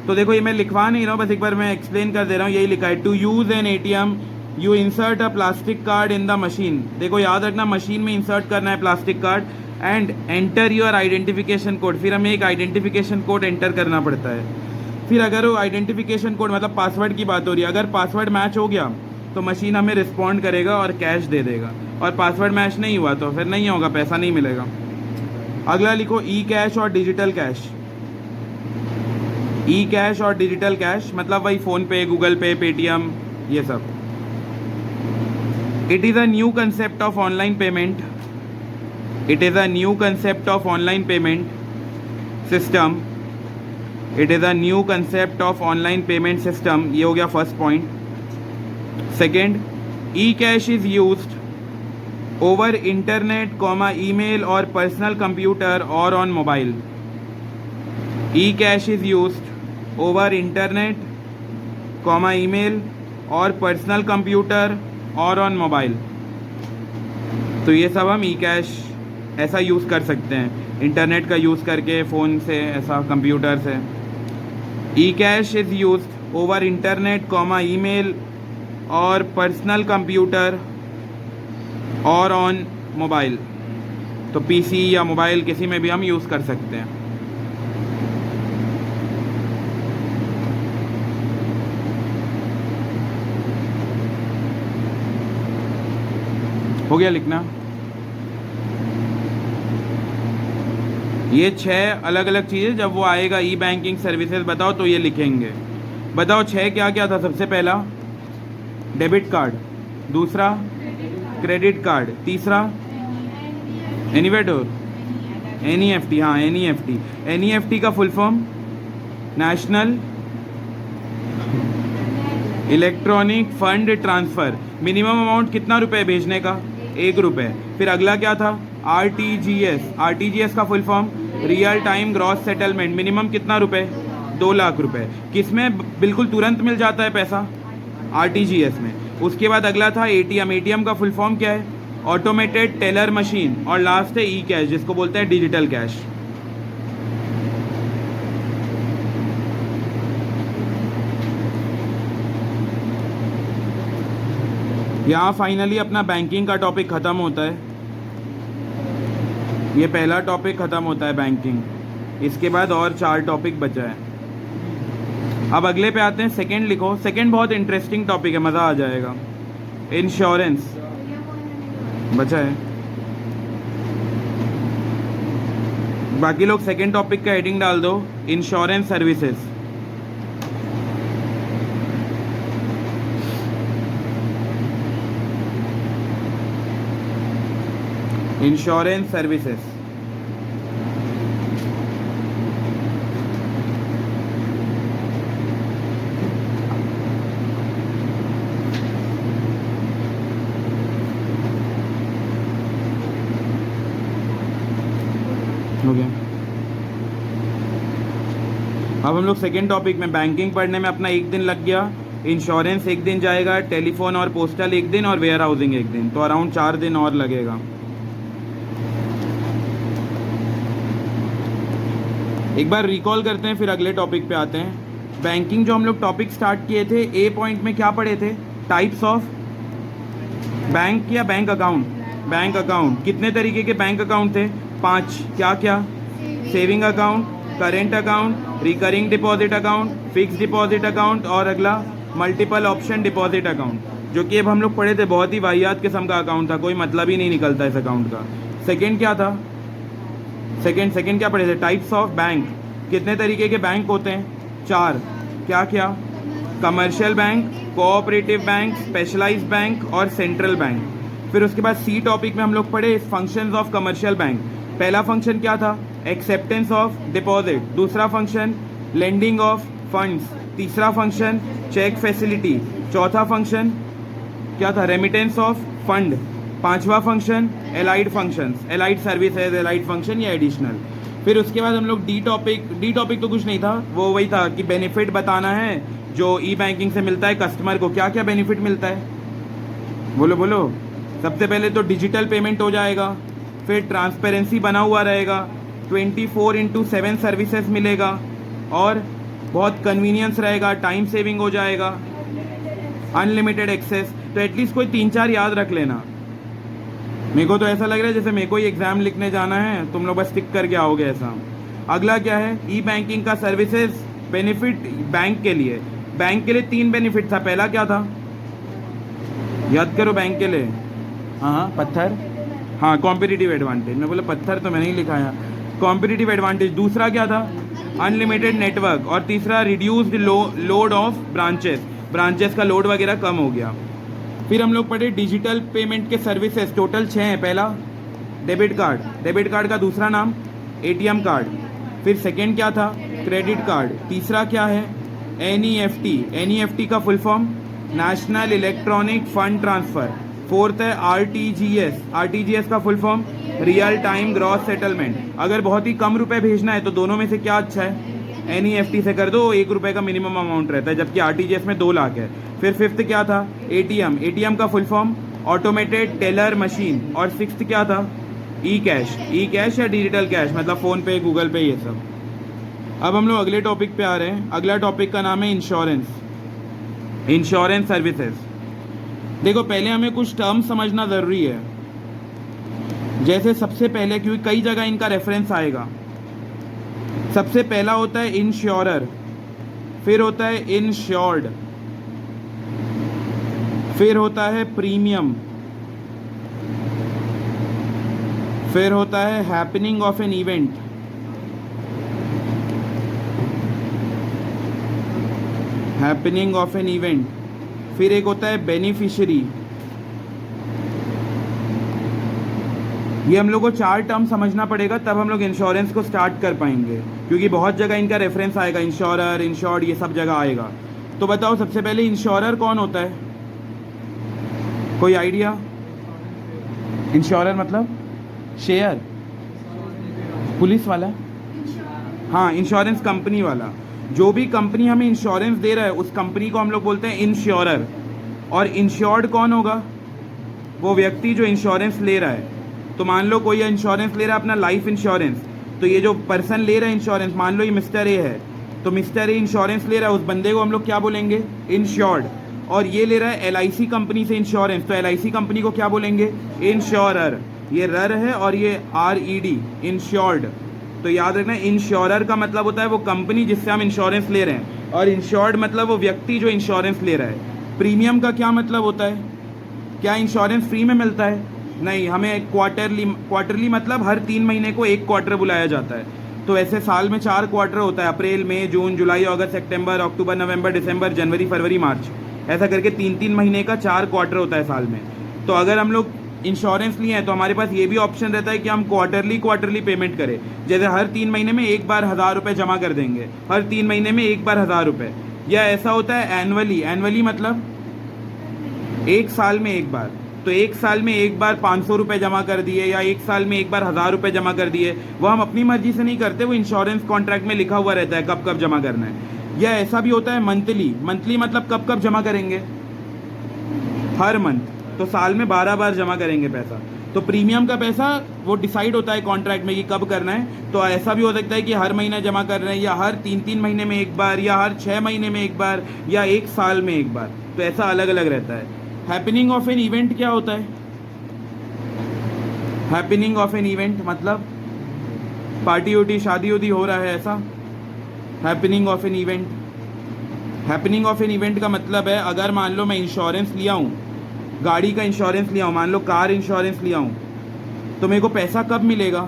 तो देखो, ये मैं लिखवा नहीं रहा हूँ, बस एक बार मैं एक्सप्लेन कर दे रहा हूँ। यही लिखा है, to use an ATM you insert a plastic card in the machine. देखो, याद रखना, मशीन में इंसर्ट करना है plastic card, and enter your identification code. फिर हमें एक आइडेंटिफिकेशन कोड एंटर करना पड़ता है। फिर अगर वो आइडेंटिफिकेशन कोड, मतलब पासवर्ड की बात हो रही है, अगर पासवर्ड मैच हो गया तो मशीन हमें रिस्पॉन्ड करेगा और कैश दे देगा, और पासवर्ड मैच नहीं हुआ तो फिर नहीं होगा, पैसा नहीं मिलेगा। अगला लिखो, ई कैश और डिजिटल कैश। ई कैश और डिजिटल कैश मतलब वही फ़ोन पे, गूगल पे, पेटीएम, ये सब। It is a new concept of online payment. It is a new concept of online payment system. It is a new concept of online payment system. ये हो गया first point. Second, E cash is used over internet, email or personal computer or on mobile. E-cash is used over internet, email or personal computer or on mobile. तो ये सब हम E-cash ऐसा use कर सकते हैं, इंटरनेट का use करके, फ़ोन से, ऐसा कंप्यूटर से। E-cash is used over internet, email और personal computer और ऑन मोबाइल। तो पीसी या मोबाइल किसी में भी हम यूज़ कर सकते हैं। हो गया लिखना? ये 6 अलग अलग चीज़ें, जब वो आएगा ई बैंकिंग सर्विसेज बताओ तो ये लिखेंगे। बताओ 6 क्या क्या था? सबसे पहला डेबिट कार्ड, दूसरा क्रेडिट कार्ड, तीसरा एनीवेडोर, एनईएफटी। हाँ, एनईएफटी। एनईएफटी का full form national electronic fund transfer. Minimum amount कितना रुपए भेजने का? 1 रुपये। फिर अगला क्या था? आरटीजीएस। आरटीजीएस का full form real time gross settlement. Minimum कितना रुपए? 2 लाख रुपए। किसमें बिल्कुल तुरंत मिल जाता है पैसा? आरटीजीएस में। उसके बाद अगला था एटीएम। एटीएम का फुल फॉर्म क्या है? Automated teller machine. और लास्ट है ई कैश, जिसको बोलते हैं डिजिटल कैश। यहाँ फाइनली अपना बैंकिंग का टॉपिक ख़त्म होता है। ये पहला टॉपिक ख़त्म होता है बैंकिंग। इसके बाद और 4 टॉपिक बचा है। अब अगले पे आते हैं। सेकंड लिखो। सेकंड बहुत इंटरेस्टिंग टॉपिक है, मज़ा आ जाएगा। इंश्योरेंस बचा है। बाकी लोग सेकंड टॉपिक का हेडिंग डाल दो, इंश्योरेंस सर्विसेज। Insurance services. हो गया। अब हम लोग सेकेंड टॉपिक में, बैंकिंग पढ़ने में अपना 1 दिन लग गया, इंश्योरेंस 1 दिन जाएगा, टेलीफोन और पोस्टल 1 दिन, और वेयर हाउसिंग 1 दिन, तो अराउंड 4 दिन और लगेगा। एक बार रिकॉल करते हैं, फिर अगले टॉपिक पे आते हैं। बैंकिंग जो हम लोग टॉपिक स्टार्ट किए थे, ए पॉइंट में क्या पढ़े थे? टाइप्स ऑफ बैंक या बैंक अकाउंट? Bank account. कितने तरीके के बैंक अकाउंट थे? 5। क्या क्या? Saving account, current account, recurring deposit account, fix deposit account और अगला मल्टीपल ऑप्शन डिपॉजिट अकाउंट, जो कि अब हम लोग पढ़े थे। बहुत ही वाहियात किस्म का अकाउंट था, कोई मतलब ही नहीं निकलता इस अकाउंट का। सेकंड क्या था? सेकंड क्या पढ़े थे? Types of bank. कितने तरीके के बैंक होते हैं? 4। क्या क्या? Commercial bank, cooperative bank, specialised bank और सेंट्रल बैंक। फिर उसके बाद सी टॉपिक में हम लोग पढ़े फंक्शंस ऑफ कमर्शियल बैंक। पहला फंक्शन क्या था? Acceptance of deposit. दूसरा फंक्शन लेंडिंग ऑफ फंड्स। तीसरा फंक्शन चेक फैसिलिटी। चौथा फंक्शन क्या था? Remittance of fund. पांचवा function allied functions, allied services, allied function या एडिशनल। फिर उसके बाद हम लोग डी टॉपिक तो कुछ नहीं था, वो वही था कि बेनिफिट बताना है जो ई बैंकिंग से मिलता है कस्टमर को। क्या क्या बेनिफिट मिलता है? बोलो बोलो। सबसे पहले तो डिजिटल पेमेंट हो जाएगा, फिर ट्रांसपेरेंसी बना हुआ रहेगा, 24/7 सर्विसेज मिलेगा और बहुत कन्वीनियंस रहेगा, टाइम सेविंग हो जाएगा, अनलिमिटेड एक्सेस। तो एटलीस्ट कोई 3-4 याद रख लेना। मेरे को तो ऐसा लग रहा है जैसे मेरे को ही एग्जाम लिखने जाना है, तुम लोग बस टिक करके आओगे ऐसा। अगला क्या है? ई बैंकिंग का सर्विसेज बेनिफिट बैंक के लिए। बैंक के लिए 3 बेनिफिट था। पहला क्या था? याद करो बैंक के लिए। हाँ, पत्थर। हाँ, कॉम्पिटिटिव एडवांटेज। मैं बोला पत्थर तो मैंने ही लिखा है, कॉम्पिटिटिव एडवांटेज। दूसरा क्या था? Unlimited network. और तीसरा रिड्यूस्ड लोड ऑफ ब्रांचेस का लोड वगैरह कम हो गया। फिर हम लोग पढ़े डिजिटल पेमेंट के सर्विसेज, टोटल 6 हैं। पहला डेबिट कार्ड का दूसरा नाम एटीएम कार्ड। फिर सेकंड क्या था? Credit card. तीसरा क्या है? एनईएफटी का full form national electronic fund transfer. Fourth है आरटीजीएस का full form real time gross settlement. अगर बहुत ही कम रुपए भेजना है तो दोनों में से क्या अच्छा है? एनईएफटी से कर दो, 1 रुपये का मिनिमम अमाउंट रहता है, जबकि आरटीजीएस में 2 लाख है। फिर फिफ्थ क्या था? एटीएम का full form automated teller machine. और सिक्स्थ क्या था? ई कैश या डिजिटल कैश, मतलब फ़ोन पे, गूगल पे, ये सब। अब हम लोग अगले टॉपिक पे आ रहे हैं। अगला टॉपिक का नाम है इंश्योरेंस सर्विसेज। देखो, पहले हमें कुछ टर्म समझना ज़रूरी है। जैसे सबसे पहले, क्योंकि कई जगह इनका रेफरेंस आएगा। सबसे पहला होता है इंश्योरर, फिर होता है इंश्योर्ड, फिर होता है प्रीमियम, फिर होता है हैपनिंग ऑफ एन इवेंट, फिर एक होता है बेनिफिशियरी। ये हम लोग को 4 टर्म समझना पड़ेगा, तब हम लोग इंश्योरेंस को स्टार्ट कर पाएंगे, क्योंकि बहुत जगह इनका रेफरेंस आएगा। इंश्योरर, इंश्योर्ड, ये सब जगह आएगा। तो बताओ सबसे पहले इंश्योरर कौन होता है? कोई आइडिया? इंश्योरर मतलब शेयर, पुलिस वाला? हाँ, इंश्योरेंस कंपनी वाला। जो भी कंपनी हमें इंश्योरेंस दे रहा है उस कंपनी को हम लोग बोलते हैं इंश्योरर। और इंश्योर्ड कौन होगा? वो व्यक्ति जो इंश्योरेंस ले रहा है। तो मान लो कोई इंश्योरेंस ले रहा है अपना लाइफ इंश्योरेंस, तो ये जो पर्सन ले रहा है इंश्योरेंस, मान लो ये मिस्टर ए है, तो मिस्टर ए इंश्योरेंस ले रहा है, उस बंदे को हम लोग क्या बोलेंगे? इंश्योर्ड। और ये ले रहा है एलआईसी कंपनी से इंश्योरेंस, तो एलआईसी कंपनी को क्या बोलेंगे? इंश्योरर। ये रर है और ये आरईडी, इंश्योर्ड। तो याद रखना, इंश्योरर का मतलब होता है वो कंपनी जिससे हम इंश्योरेंस ले रहे हैं, और इंश्योर्ड मतलब वो व्यक्ति जो इंश्योरेंस ले रहा है। प्रीमियम का क्या मतलब होता है? क्या इंश्योरेंस फ्री में मिलता है? नहीं, हमें क्वार्टरली मतलब हर 3 महीने को 1 क्वार्टर बुलाया जाता है। तो ऐसे साल में 4 क्वार्टर होता है, अप्रैल, मई, जून, जुलाई, अगस्त, सितंबर, अक्टूबर, नवंबर, दिसंबर, जनवरी, फरवरी, मार्च, ऐसा करके 3-3 महीने का 4 क्वार्टर होता है साल में। तो अगर हम लोग इंश्योरेंस लिए हैं तो हमारे पास ये भी ऑप्शन रहता है कि हम क्वार्टरली पेमेंट करें। जैसे हर 3 महीने में एक बार 1000 रुपये जमा कर देंगे, हर 3 महीने में एक बार 1000 रुपये। या ऐसा होता है एनुअली मतलब 1 साल में एक बार। तो 1 साल में एक बार 500 रुपये जमा कर दिए, या 1 साल में एक बार 1000 रुपये जमा कर दिए। वो हम अपनी मर्जी से नहीं करते, वो इंश्योरेंस कॉन्ट्रैक्ट में लिखा हुआ रहता है कब कब जमा करना है। या ऐसा भी होता है मंथली मतलब कब कब जमा करेंगे? हर मंथ। तो साल में 12 बार जमा करेंगे पैसा। तो प्रीमियम का पैसा वो डिसाइड होता है कॉन्ट्रैक्ट में कि कब करना है। तो ऐसा भी हो सकता है कि हर महीना जमा कर रहे हैं, या हर 3-3 महीने में एक बार, या हर 6 महीने में एक बार, या 1 साल में एक बार। तो ऐसा अलग अलग रहता है। हैपनिंग ऑफ एन इवेंट क्या होता है? हैपनिंग ऑफ एन इवेंट मतलब पार्टी उटी शादी उदी हो रहा है ऐसा। Happening of an event, happening of an event का मतलब है अगर मान लो मैं इंश्योरेंस लिया हूँ, गाड़ी का इंश्योरेंस लिया हूँ, मान लो कार इंश्योरेंस लिया हूँ, तो मेरे को पैसा कब मिलेगा?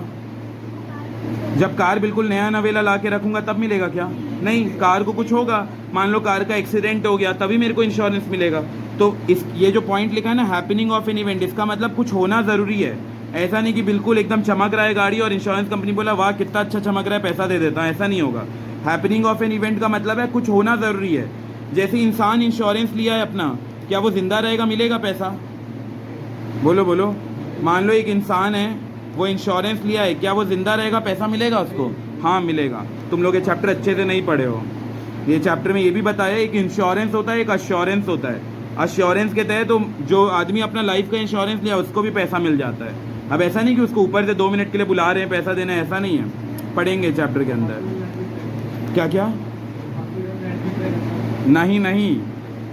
जब कार बिल्कुल नया नवेला ला के रखूँगा तब मिलेगा क्या? नहीं, कार को कुछ होगा, मान लो कार का एक्सीडेंट हो गया तभी मेरे को इंश्योरेंस मिलेगा। तो इस ये जो पॉइंट लिखा है ना हैपनिंग ऑफ एन इवेंट, इसका मतलब कुछ होना ज़रूरी है। ऐसा नहीं कि बिल्कुल एकदम चमक रहा है गाड़ी और इंश्योरेंस कंपनी बोला वाह कितना अच्छा चमक रहा है पैसा दे देता हूँ, ऐसा नहीं होगा। हैपनिंग ऑफ एन इवेंट का मतलब है कुछ होना ज़रूरी है। जैसे इंसान इंश्योरेंस लिया है अपना, क्या वो ज़िंदा रहेगा, मिलेगा पैसा? बोलो बोलो। मान लो एक इंसान है, वो इंश्योरेंस लिया है, क्या वो ज़िंदा रहेगा, पैसा मिलेगा उसको? हाँ मिलेगा। तुम लोग ये चैप्टर अच्छे से नहीं पढ़े हो। ये चैप्टर में ये भी बताया एक इंश्योरेंस होता है, एक अश्योरेंस होता है। अश्योरेंस के तहत तो जो आदमी अपना लाइफ का इंश्योरेंस लिया उसको भी पैसा मिल जाता है। अब ऐसा नहीं कि उसको ऊपर से 2 मिनट के लिए बुला रहे हैं पैसा देना, ऐसा नहीं है। पढ़ेंगे चैप्टर के अंदर। क्या क्या? नहीं नहीं,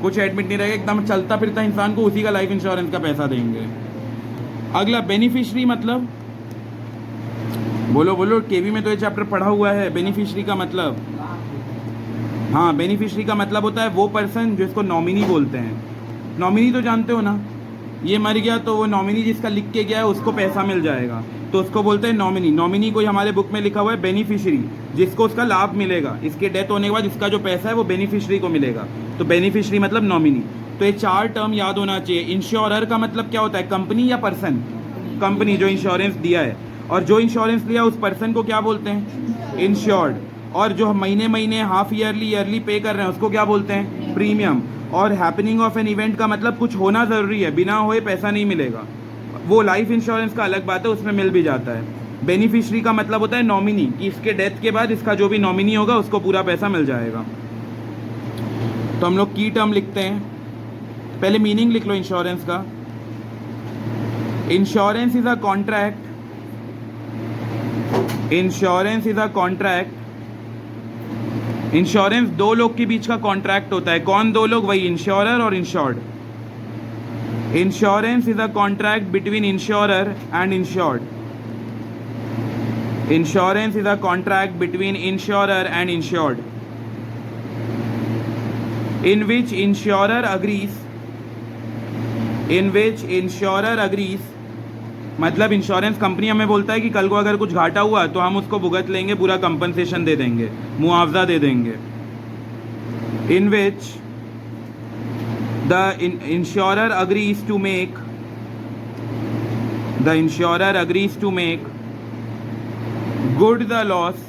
कुछ एडमिट नहीं रहेगा, एकदम चलता फिरता इंसान को उसी का लाइफ इंश्योरेंस का पैसा देंगे। अगला बेनिफिशरी मतलब, बोलो बोलो, केवी में तो ये चैप्टर पढ़ा हुआ है। बेनिफिशरी का मतलब, हाँ बेनिफिशरी का मतलब होता है वो पर्सन जिसको नॉमिनी बोलते हैं। नॉमिनी तो जानते हो ना, ये मर गया तो वो नॉमिनी जिसका लिख के गया है उसको पैसा मिल जाएगा, तो उसको बोलते हैं नॉमिनी। नॉमिनी को हमारे बुक में लिखा हुआ है बेनिफिशरी, जिसको उसका लाभ मिलेगा, इसके डेथ होने के बाद इसका जो पैसा है वो बेनिफिशरी को मिलेगा। तो बेनिफिशरी मतलब नॉमिनी। तो ये 4 टर्म याद होना चाहिए। इंश्योरर का मतलब क्या होता है, कंपनी या पर्सन? कंपनी जो इंश्योरेंस दिया है, और जो इंश्योरेंस लिया उस पर्सन को क्या बोलते हैं? इंश्योर्ड। और जो महीने महीने हाफ ईयरली पे कर रहे हैं उसको क्या बोलते हैं? प्रीमियम। और हैपनिंग ऑफ एन इवेंट का मतलब कुछ होना ज़रूरी है, बिना होए पैसा नहीं मिलेगा। वो लाइफ इंश्योरेंस का अलग बात है, उसमें मिल भी जाता है। बेनिफिशरी का मतलब होता है नॉमिनी, कि इसके डेथ के बाद इसका जो भी नॉमिनी होगा उसको पूरा पैसा मिल जाएगा। तो हम लोग की टर्म लिखते हैं, पहले मीनिंग लिख लो इंश्योरेंस का। Insurance is a contract, insurance is a contract. Insurance 2 लोग के बीच का कॉन्ट्रैक्ट होता है। कौन 2 लोग? वही इंश्योरर और insured. Insurance is a contract between insurer and insured. Insurance is a contract between insurer and insured, in which insurer agrees, मतलब इंश्योरेंस कंपनी हमें बोलता है कि कल को अगर कुछ घाटा हुआ तो हम उसको भुगत लेंगे, पूरा कंपनसेशन दे देंगे, मुआवजा दे देंगे। in which the insurer agrees to make good the loss,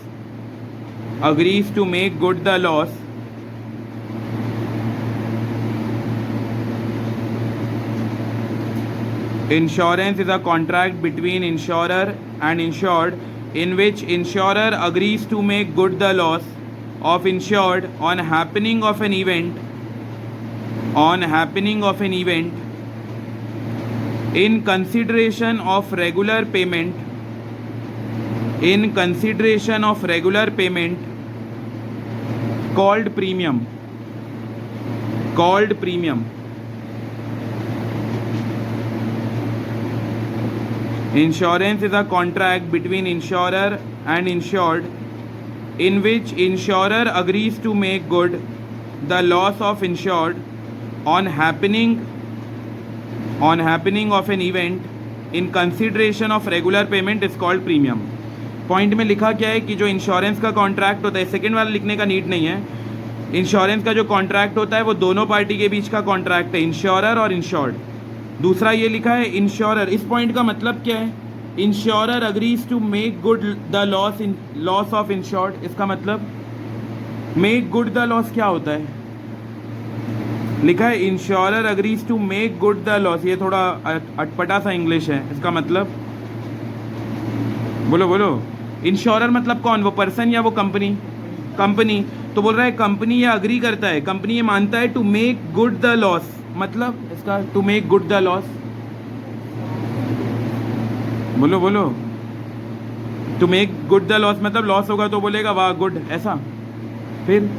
Insurance is a contract between insurer and insured in which insurer agrees to make good the loss of insured on happening of an event in consideration of regular payment called premium. Insurance is a contract between insurer and insured in which insurer agrees to make good the loss of insured on happening of an event in consideration of regular payment is called premium. Point में लिखा क्या है कि जो insurance का contract होता है, second वाला लिखने का नीड नहीं है। इंश्योरेंस का जो कॉन्ट्रैक्ट होता है वो दोनों पार्टी के बीच का कॉन्ट्रैक्ट है, इंश्योरर और इंश्योर्ड। दूसरा ये लिखा है इंश्योरर, इस पॉइंट का मतलब क्या है? Insurer agrees to make good the loss of insured. इसका मतलब मेक गुड द लॉस क्या होता है? लिखा है insurer agrees to make good the loss. ये थोड़ा अटपटा सा इंग्लिश है, इसका मतलब बोलो बोलो। इंश्योरर मतलब कौन? वो पर्सन या वो कंपनी? कंपनी। तो बोल रहा है कंपनी ये अग्री करता है, कंपनी ये मानता है to make good the loss, मतलब इसका to make good the loss, बोलो बोलो। To make good the loss मतलब लॉस होगा तो बोलेगा वाह गुड, ऐसा। फिर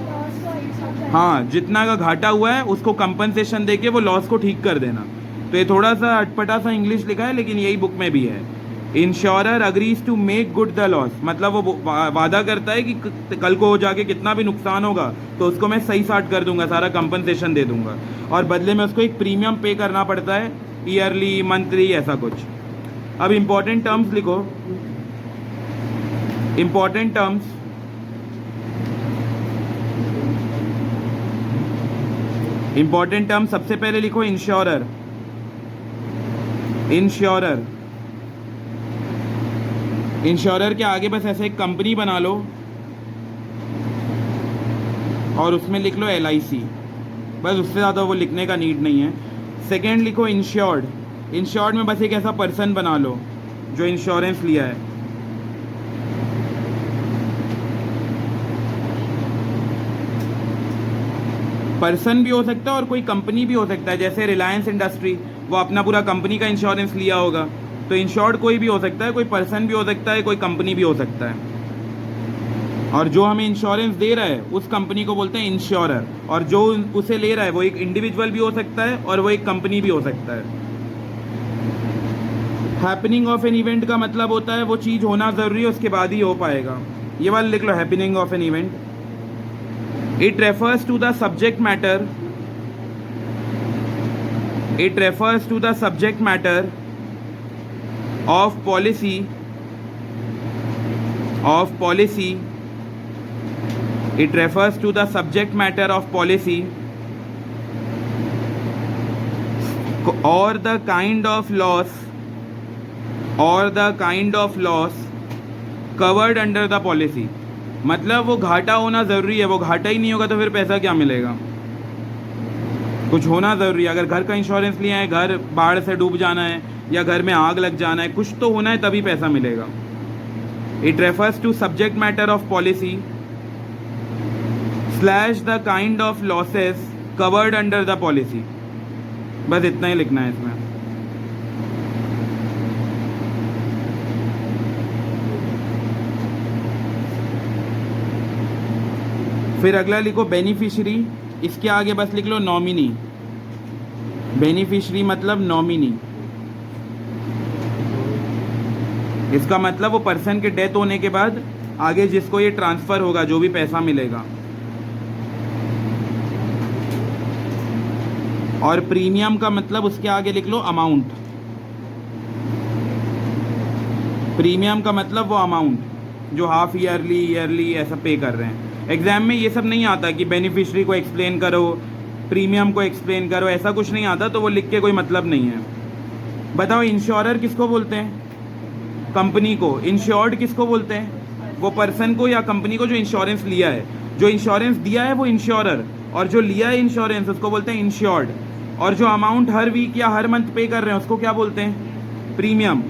हाँ, जितना का घाटा हुआ है उसको कंपनसेशन देके वो लॉस को ठीक कर देना। तो ये थोड़ा सा अटपटा सा इंग्लिश लिखा है लेकिन यही बुक में भी है। Insurer agrees to make good the loss, मतलब वो वादा करता है कि कल को हो जाके कितना भी नुकसान होगा तो उसको मैं सही साट कर दूंगा, सारा कंपनसेशन दे दूंगा, और बदले में उसको एक प्रीमियम पे करना पड़ता है, ईयरली, मंथली, ऐसा कुछ। अब इंपॉर्टेंट टर्म्स लिखो, इंपॉर्टेंट टर्म्स। इंपॉर्टेंट टर्म सबसे पहले लिखो इंश्योरर। इंश्योरर, इंश्योरर के आगे बस ऐसे एक कंपनी बना लो और उसमें लिख लो LIC, बस, उससे ज़्यादा वो लिखने का नीड नहीं है। सेकेंड लिखो इंश्योर्ड। इंश्योर्ड में बस एक ऐसा पर्सन बना लो जो इंश्योरेंस लिया है। पर्सन भी हो सकता है और कोई कंपनी भी हो सकता है, जैसे रिलायंस इंडस्ट्री, वो अपना पूरा कंपनी का इंश्योरेंस लिया होगा, तो इंश्योर्ड कोई भी हो सकता है, कोई पर्सन भी हो सकता है, कोई कंपनी भी हो सकता है। और जो हमें इंश्योरेंस दे रहा है उस कंपनी को बोलते हैं इंश्योरर, और जो उसे ले रहा है वो एक इंडिविजुअल भी हो सकता है और वो एक कंपनी भी हो सकता है। हैपनिंग ऑफ एन इवेंट का मतलब होता है वो चीज़ होना ज़रूरी है, उसके बाद ही हो पाएगा। ये वाला लिख लो, happening of an event. It refers to the subject matter, it refers to the subject matter of policy, of policy, it refers to the subject matter of policy or the kind of loss, or the kind of loss covered under the policy। मतलब वो घाटा होना ज़रूरी है, वो घाटा ही नहीं होगा तो फिर पैसा क्या मिलेगा, कुछ होना ज़रूरी है। अगर घर का इंश्योरेंस लिया है, घर बाढ़ से डूब जाना है या घर में आग लग जाना है, कुछ तो होना है तभी पैसा मिलेगा। It refers to subject matter of policy slash the kind of losses covered under the policy, बस इतना ही लिखना है इसमें। फिर अगला लिखो बेनिफिशियरी, इसके आगे बस लिख लो नॉमिनी। बेनिफिशियरी मतलब नॉमिनी, इसका मतलब वो पर्सन के डेथ होने के बाद आगे जिसको ये ट्रांसफ़र होगा, जो भी पैसा मिलेगा। और प्रीमियम का मतलब उसके आगे लिख लो अमाउंट। प्रीमियम का मतलब वो अमाउंट जो हाफ ईयरली, ईयरली ऐसा पे कर रहे हैं। एग्जाम में ये सब नहीं आता कि बेनिफिशियरी को एक्सप्लेन करो, प्रीमियम को एक्सप्लेन करो, ऐसा कुछ नहीं आता, तो वो लिख के कोई मतलब नहीं है। बताओ इंश्योरर किसको बोलते हैं? कंपनी को। इंश्योर्ड किसको बोलते हैं? वो पर्सन को या कंपनी को जो इंश्योरेंस लिया है। जो इंश्योरेंस दिया है वो इंश्योरर, और जो लिया है इंश्योरेंस उसको बोलते हैं इंश्योर्ड। और जो अमाउंट हर वीक या हर मंथ पे कर रहे हैं उसको क्या बोलते हैं? प्रीमियम।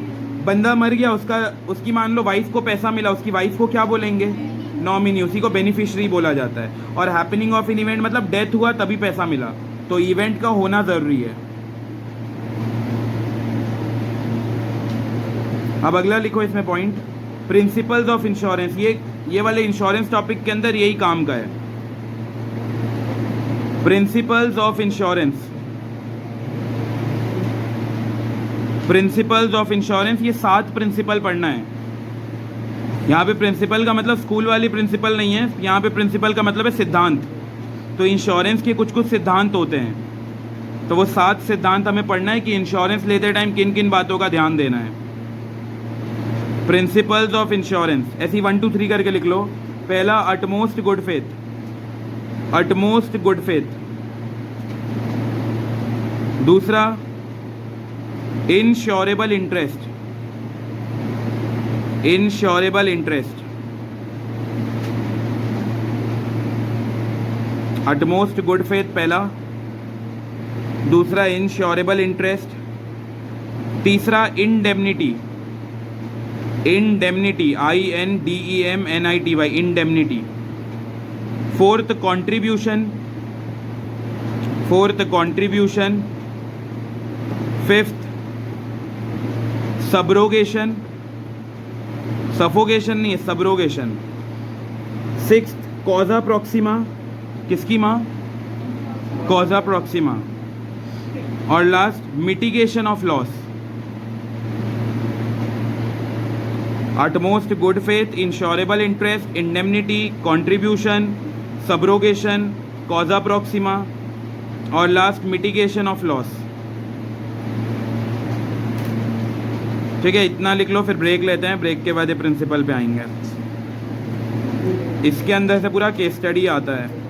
बंदा मर गया, उसकी मान लो वाइफ को पैसा मिला, उसकी वाइफ को क्या बोलेंगे? नॉमिनी, उसी को बेनिफिशियरी बोला जाता है। और हैपनिंग ऑफ एन इवेंट मतलब डेथ हुआ तभी पैसा मिला, तो इवेंट का होना ज़रूरी है। अब अगला लिखो इसमें पॉइंट, प्रिंसिपल्स ऑफ इंश्योरेंस। ये वाले इंश्योरेंस टॉपिक के अंदर यही काम का है। Principles of insurance, principles of insurance, ये 7 प्रिंसिपल पढ़ना है। यहाँ पे प्रिंसिपल का मतलब स्कूल वाली प्रिंसिपल नहीं है, यहाँ पे प्रिंसिपल का मतलब है सिद्धांत। तो इंश्योरेंस के कुछ कुछ सिद्धांत होते हैं, तो वो 7 सिद्धांत हमें पढ़ना है कि इंश्योरेंस लेते टाइम किन किन बातों का ध्यान देना है। प्रिंसिपल्स ऑफ इंश्योरेंस ऐसी 1 2 3 करके लिख लो। पहला, utmost good faith, utmost good faith. दूसरा, insurable interest, insurable interest. Utmost good faith पहला, दूसरा इंश्योरेबल इंटरेस्ट, तीसरा indemnity, indemnity INDEMNITY, indemnity. Fourth contribution, fourth contribution. Fifth subrogation, suffocation नहीं है, सब्रोगेशन। सिक्स्थ कॉजा प्रॉक्सिमा, किसकी माँ? Causa proxima. और last mitigation of loss. utmost good faith, insurable interest, indemnity, contribution, subrogation, causa proxima और last mitigation of loss. ठीक है, इतना लिख लो, फिर ब्रेक लेते हैं, ब्रेक के बाद ये प्रिंसिपल पे आएंगे। इसके अंदर से पूरा केस स्टडी आता है।